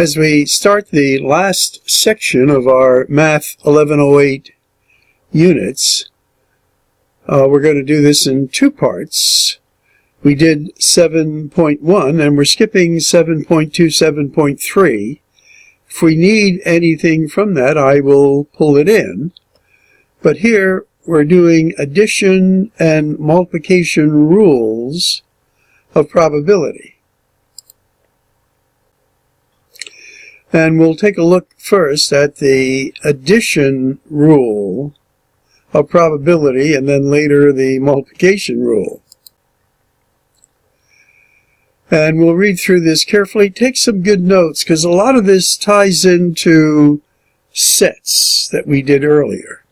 As we start the last section of our Math 1108 units, we're going to do this in two parts. We did 7.1 and we're skipping 7.2, 7.3. If we need anything from that, I will pull it in. But here we're doing addition and multiplication rules of probability. And we'll take a look first at the addition rule of probability and then later the multiplication rule. And we'll read through this carefully. Take some good notes because a lot of this ties into sets that we did earlier.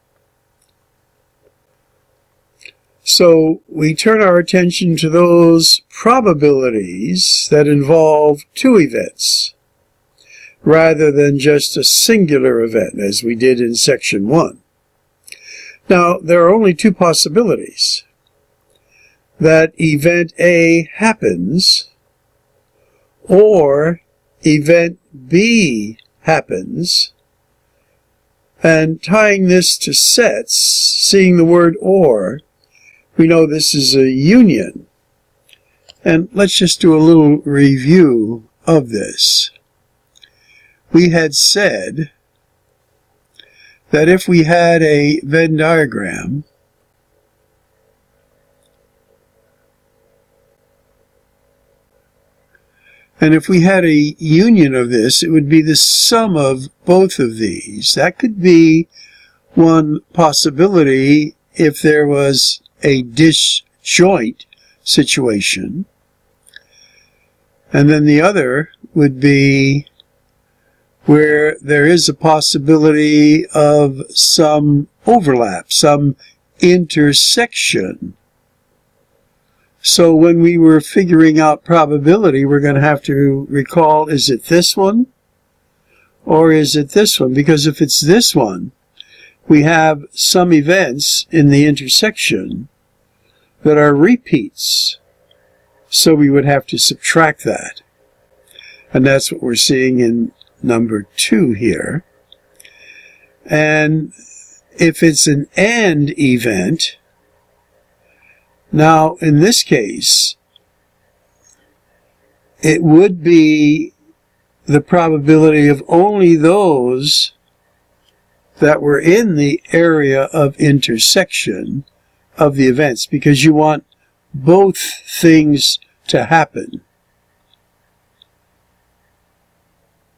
So we turn our attention to those probabilities that involve two events, rather than just a singular event, as we did in section 1. Now, there are only two possibilities. That event A happens, or event B happens, and tying this to sets, seeing the word or, we know this is a union. And let's just do a little review of this. We had said that if we had a Venn diagram, and if we had a union of this, it would be the sum of both of these. That could be one possibility if there was a disjoint situation. And then the other would be where there is a possibility of some overlap, some intersection. So when we were figuring out probability, we're going to have to recall, is it this one or is it this one? Because if it's this one, we have some events in the intersection that are repeats. So we would have to subtract that. And that's what we're seeing in number 2 here. And if it's an AND event, now in this case, it would be the probability of only those that were in the area of intersection of the events, because you want both things to happen.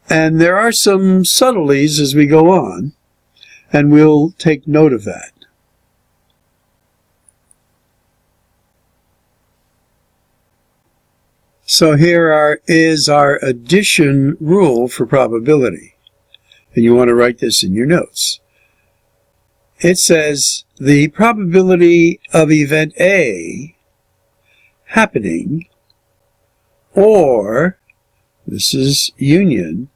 And there are some subtleties as we go on, and we'll take note of that. So here is our addition rule for probability. And you want to write this in your notes. It says the probability of event A happening, or, this is union,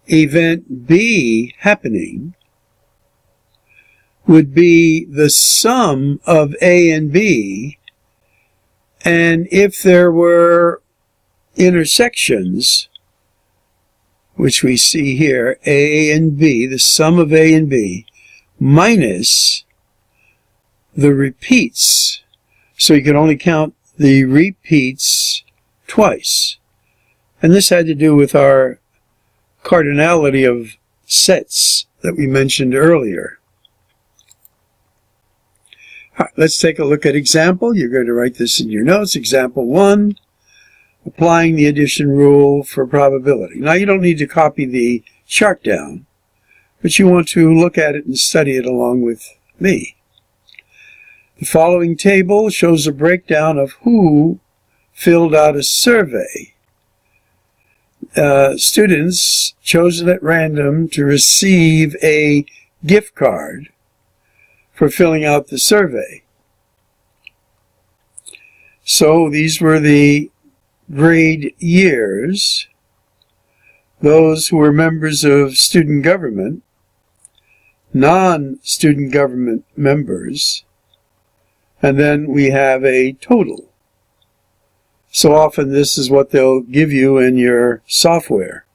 event B happening, would be the sum of A and B, and if there were intersections, which we see here, A and B, the sum of A and B, minus the repeats. So you can only count the repeats twice. And this had to do with our cardinality of sets that we mentioned earlier. All right, let's take a look at example. You're going to write this in your notes. Example 1, applying the addition rule for probability. Now you don't need to copy the chart down, but you want to look at it and study it along with me. The following table shows a breakdown of who filled out a survey. Students chosen at random to receive a gift card for filling out the survey. So these were the grade years, those who were members of student government, non-student government members, and then we have a total. So often this is what they'll give you in your software.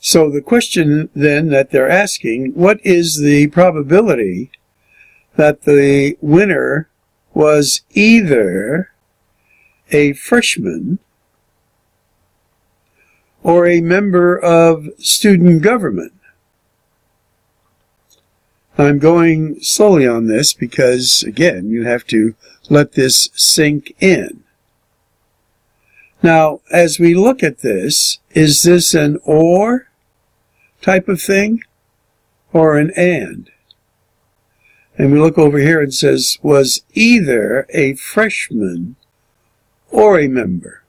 So the question then that they're asking, what is the probability that the winner was either a freshman or a member of student government? I'm going slowly on this because, again, you have to let this sink in. Now, as we look at this, is this an or type of thing or an and? And we look over here and it says, was either a freshman or a member.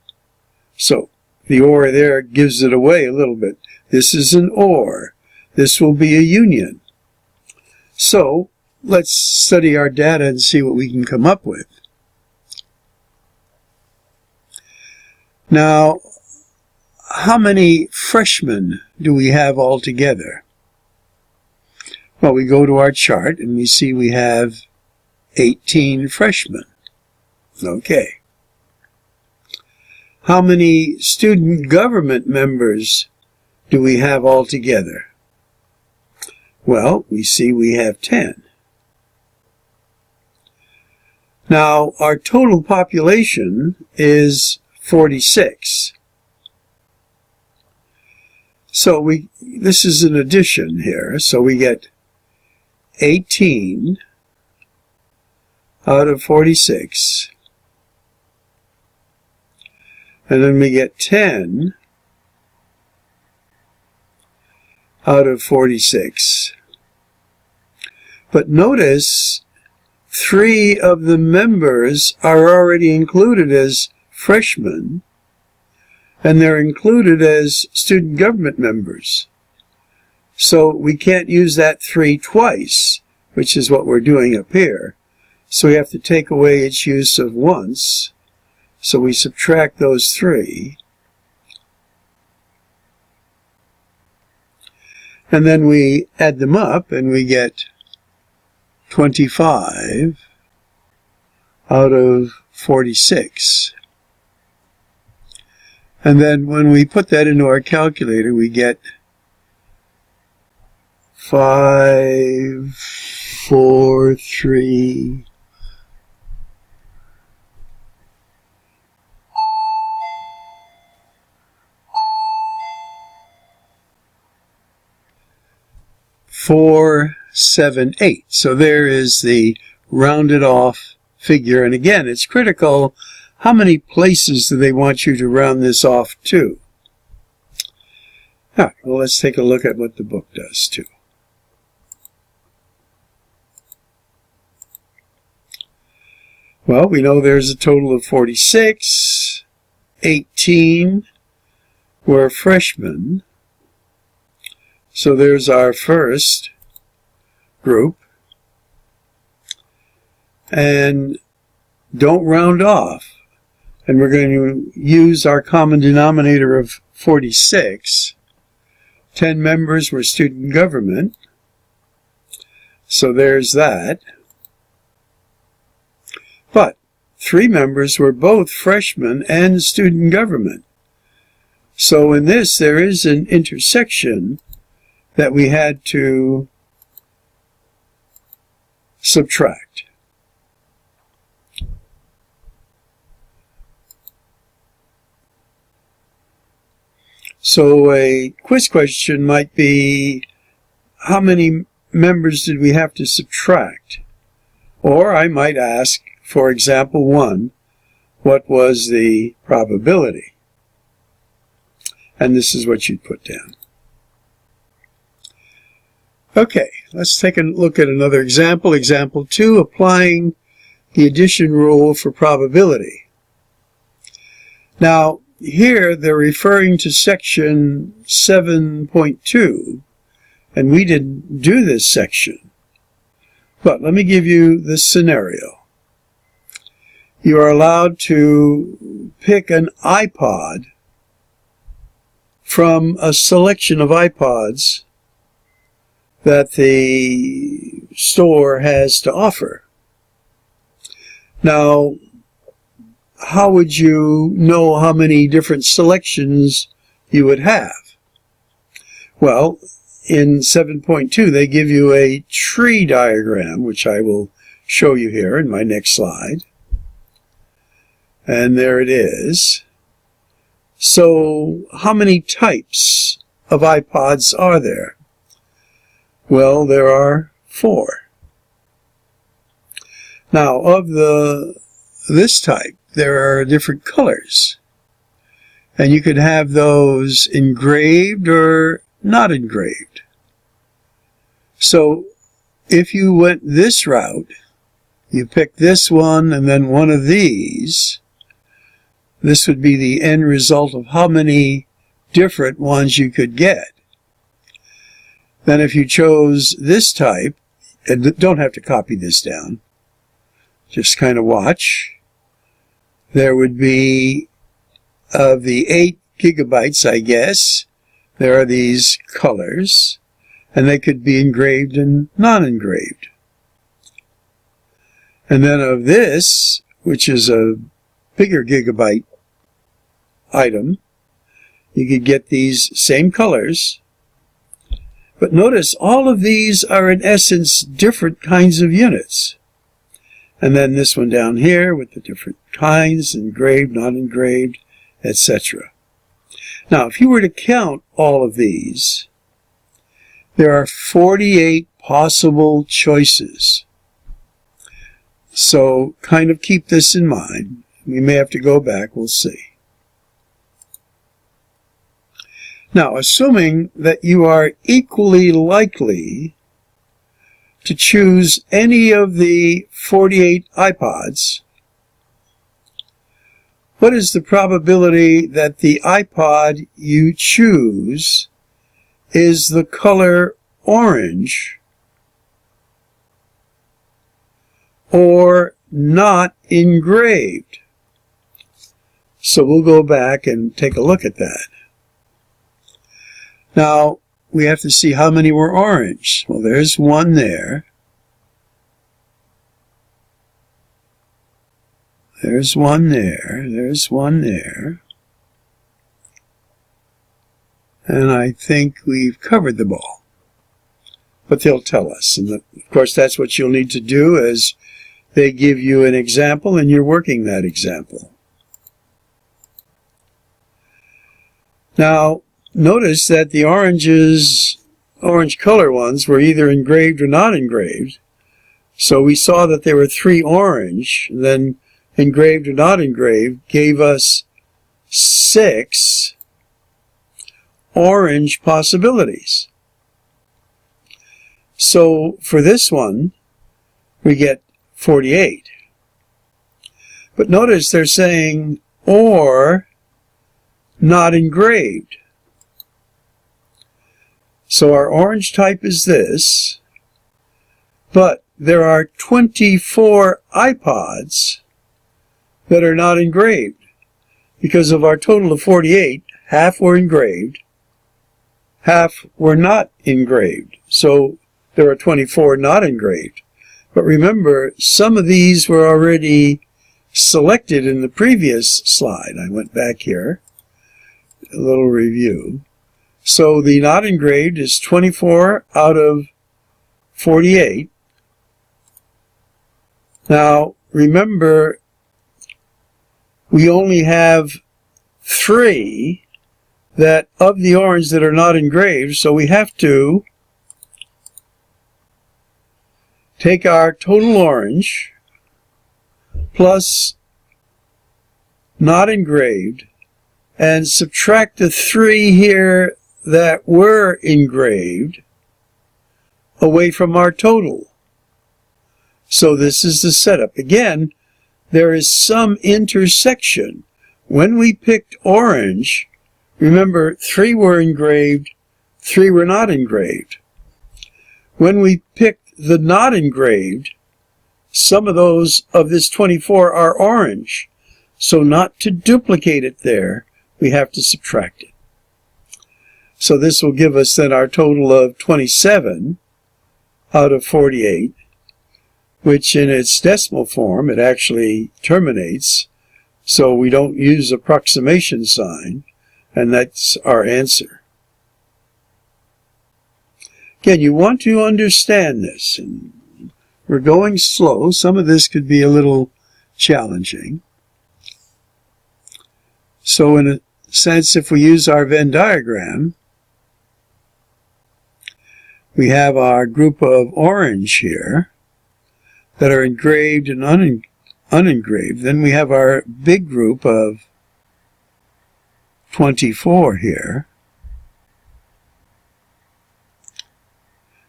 So, the or there gives it away a little bit. This is an or. This will be a union. So, let's study our data and see what we can come up with. Now, how many freshmen do we have altogether? Well, we go to our chart and we see we have 18 freshmen. Okay. How many student government members do we have altogether? Well, we see we have 10. Now, our total population is 46. So this is an addition here. So we get 18 out of 46. And then we get 10 out of 46. But notice 3 of the members are already included as freshmen, and they're included as student government members. So we can't use that 3 twice, which is what we're doing up here. So we have to take away its use of once. So we subtract those 3. And then we add them up and we get 25 out of 46. And then when we put that into our calculator, we get 5, 4, 3, 4, 7, 8. So there is the rounded off figure. And again, it's critical. How many places do they want you to round this off to? All right, well, let's take a look at what the book does too. Well, we know there's a total of 46. 18 were freshmen. So there's our first group. And don't round off. And we're going to use our common denominator of 46. 10 members were student government. So there's that. But 3 members were both freshmen and student government. So in this, there is an intersection that we had to subtract. So a quiz question might be, how many members did we have to subtract? Or I might ask, for example 1, what was the probability? And this is what you'd put down. Okay, let's take a look at another example. Example 2, applying the addition rule for probability. Now, here they're referring to section 7.2, and we didn't do this section. But let me give you this scenario. You are allowed to pick an iPod from a selection of iPods that the store has to offer. Now, how would you know how many different selections you would have? Well, in 7.2 they give you a tree diagram, which I will show you here in my next slide. And there it is. So how many types of iPods are there? Well, there are 4. Now, of this type, there are different colors. And you could have those engraved or not engraved. So if you went this route, you pick this one and then one of these, this would be the end result of how many different ones you could get. Then if you chose this type, and don't have to copy this down, just kind of watch, there would be, of the 8 gigabytes, I guess, there are these colors, and they could be engraved and non-engraved. And then of this, which is a bigger gigabyte item, you could get these same colors. But notice all of these are in essence different kinds of units. And then this one down here with the different kinds, engraved, not engraved, etc. Now, if you were to count all of these, there are 48 possible choices. So kind of keep this in mind. We may have to go back, we'll see. Now, assuming that you are equally likely to choose any of the 48 iPods, what is the probability that the iPod you choose is the color orange or not engraved? So we'll go back and take a look at that. Now, we have to see how many were orange. Well, there's one there. There's one there. There's one there. And I think we've covered them all. But they'll tell us. And of course, that's what you'll need to do as they give you an example and you're working that example. Now, notice that the orange color ones were either engraved or not engraved. So we saw that there were 3 orange, and then engraved or not engraved gave us 6 orange possibilities. So for this one, we get 48. But notice they're saying or not engraved. So our orange type is this, but there are 24 iPods that are not engraved. Because of our total of 48, half were engraved, half were not engraved. So there are 24 not engraved. But remember, some of these were already selected in the previous slide. I went back here, a little review. So the not engraved is 24 out of 48. Now, remember, we only have 3 that of the orange that are not engraved, so we have to take our total orange plus not engraved and subtract the 3 here that were engraved away from our total. So this is the setup. Again, there is some intersection. When we picked orange, remember 3 were engraved, 3 were not engraved. When we picked the not engraved, some of those of this 24 are orange. So not to duplicate it there, we have to subtract it. So this will give us then our total of 27 out of 48, which in its decimal form, it actually terminates, so we don't use approximation sign, and that's our answer. Again, you want to understand this. And we're going slow. Some of this could be a little challenging. So in a sense, if we use our Venn diagram, we have our group of orange here that are engraved and unengraved. Then we have our big group of 24 here.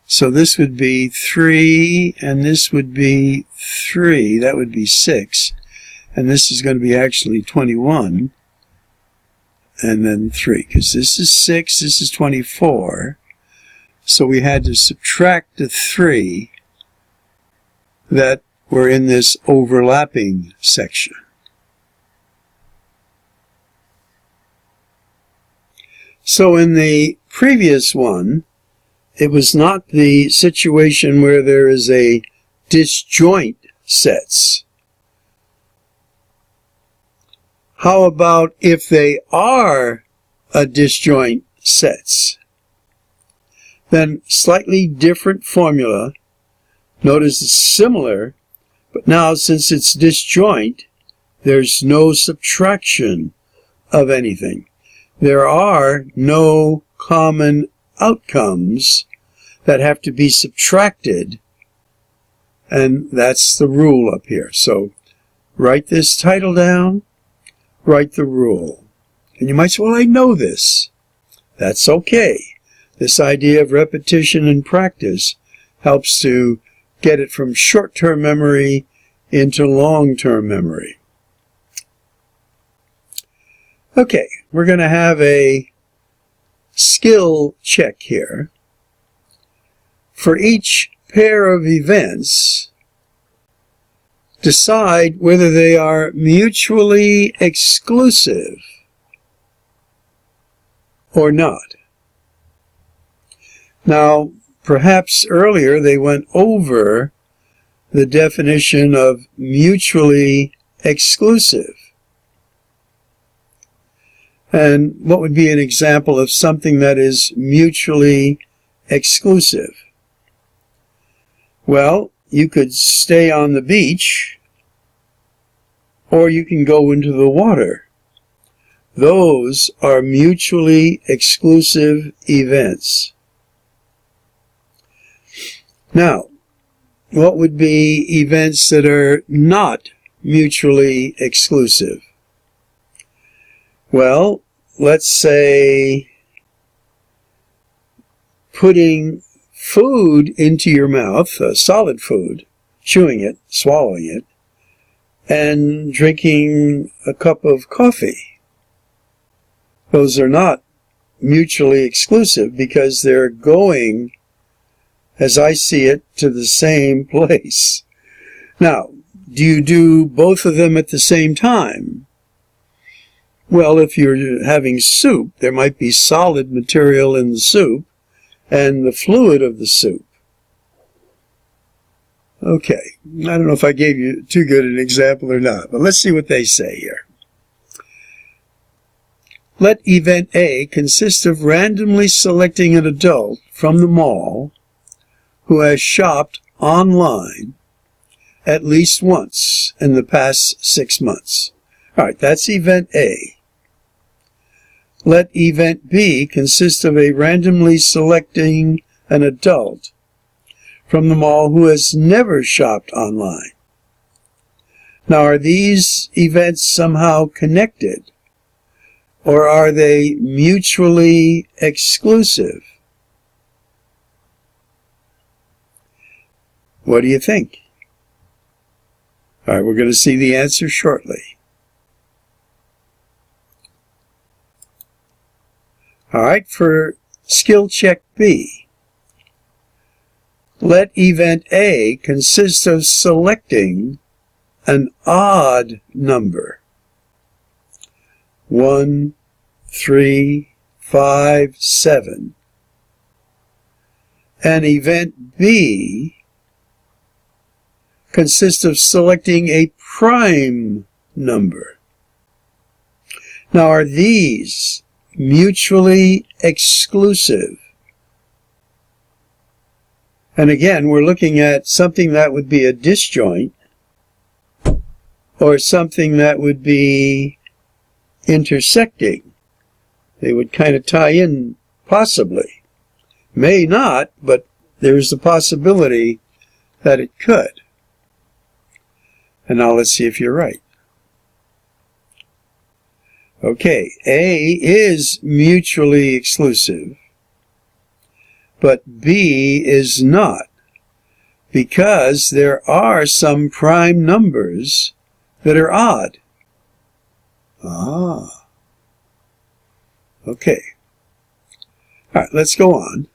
So this would be 3, and this would be 3. That would be 6. And this is going to be actually 21. And then 3, because this is 6, this is 24. So we had to subtract the 3 that were in this overlapping section. So in the previous one, it was not the situation where there is a disjoint sets. How about if they are a disjoint sets? Then slightly different formula. Notice it's similar, but now since it's disjoint, there's no subtraction of anything. There are no common outcomes that have to be subtracted, and that's the rule up here. So write this title down, write the rule. And you might say, well, I know this. That's okay. This idea of repetition and practice helps to get it from short-term memory into long-term memory. Okay, we're going to have a skill check here. For each pair of events, decide whether they are mutually exclusive or not. Now, perhaps earlier they went over the definition of mutually exclusive. And what would be an example of something that is mutually exclusive? Well, you could stay on the beach, or you can go into the water. Those are mutually exclusive events. Now, what would be events that are not mutually exclusive? Well, let's say putting food into your mouth, solid food, chewing it, swallowing it, and drinking a cup of coffee. Those are not mutually exclusive because they're going, as I see it, to the same place. Now, do you do both of them at the same time? Well, if you're having soup, there might be solid material in the soup and the fluid of the soup. Okay, I don't know if I gave you too good an example or not, but let's see what they say here. Let event A consist of randomly selecting an adult from the mall who has shopped online at least once in the past 6 months. All right, that's event A. Let event B consist of a randomly selecting an adult from the mall who has never shopped online. Now, are these events somehow connected, or are they mutually exclusive? What do you think? All right, we're going to see the answer shortly. All right, for skill check B, let event A consist of selecting an odd number. 1, 3, 5, 7. And event B consists of selecting a prime number. Now, are these mutually exclusive? And again, we're looking at something that would be a disjoint, or something that would be intersecting. They would kind of tie in, possibly. May not, but there's a possibility that it could. And now let's see if you're right. Okay, A is mutually exclusive, but B is not, because there are some prime numbers that are odd. Ah. Okay. All right, let's go on.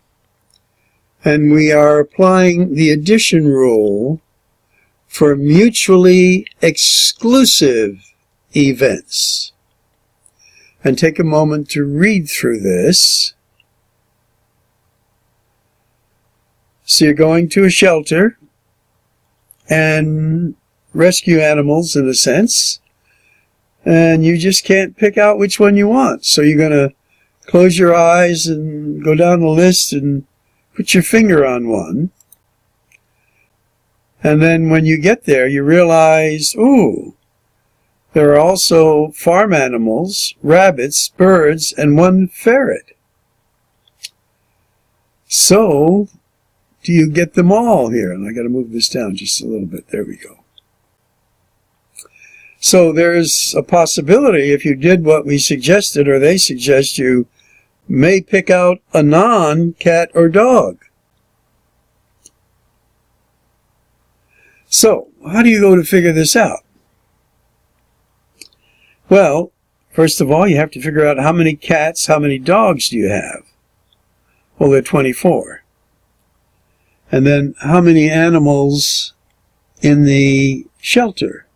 And we are applying the addition rule for mutually exclusive events. And take a moment to read through this. So you're going to a shelter and rescue animals, in a sense, and you just can't pick out which one you want. So you're going to close your eyes and go down the list and put your finger on one. And then when you get there, you realize, ooh, there are also farm animals, rabbits, birds, and one ferret. So, do you get them all here? And I got to move this down just a little bit. There we go. So there's a possibility, if you did what we suggested, or they suggest, you may pick out a non-cat or dog. So, how do you go to figure this out? Well, first of all, you have to figure out how many cats, how many dogs do you have? Well, there are 24. And then how many animals in the shelter?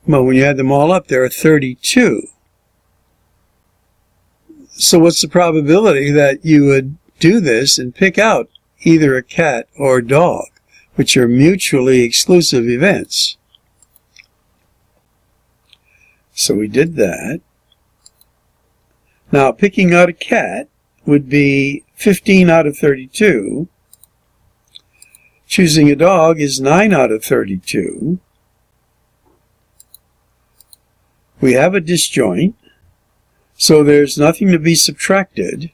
Well, when you add them all up, there are 32. So what's the probability that you would do this and pick out either a cat or dog, which are mutually exclusive events? So we did that. Now, picking out a cat would be 15 out of 32. Choosing a dog is 9 out of 32. We have a disjoint, so there's nothing to be subtracted.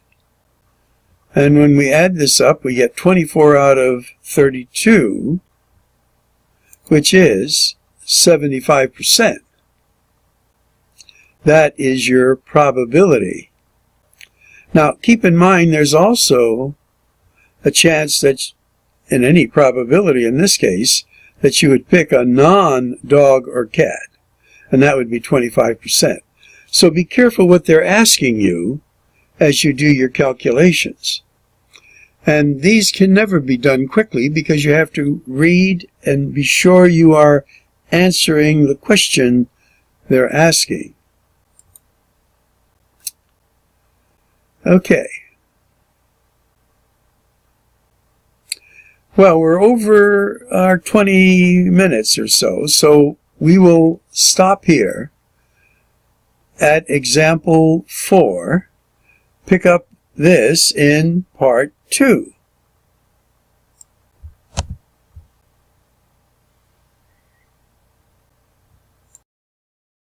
And when we add this up, we get 24 out of 32, which is 75%. That is your probability. Now, keep in mind there's also a chance that, in any probability in this case, that you would pick a non-dog or cat, and that would be 25%. So be careful what they're asking you as you do your calculations. And these can never be done quickly because you have to read and be sure you are answering the question they're asking. Okay. Well, we're over our 20 minutes or so, so we will stop here at example 4. Pick up this in part 2.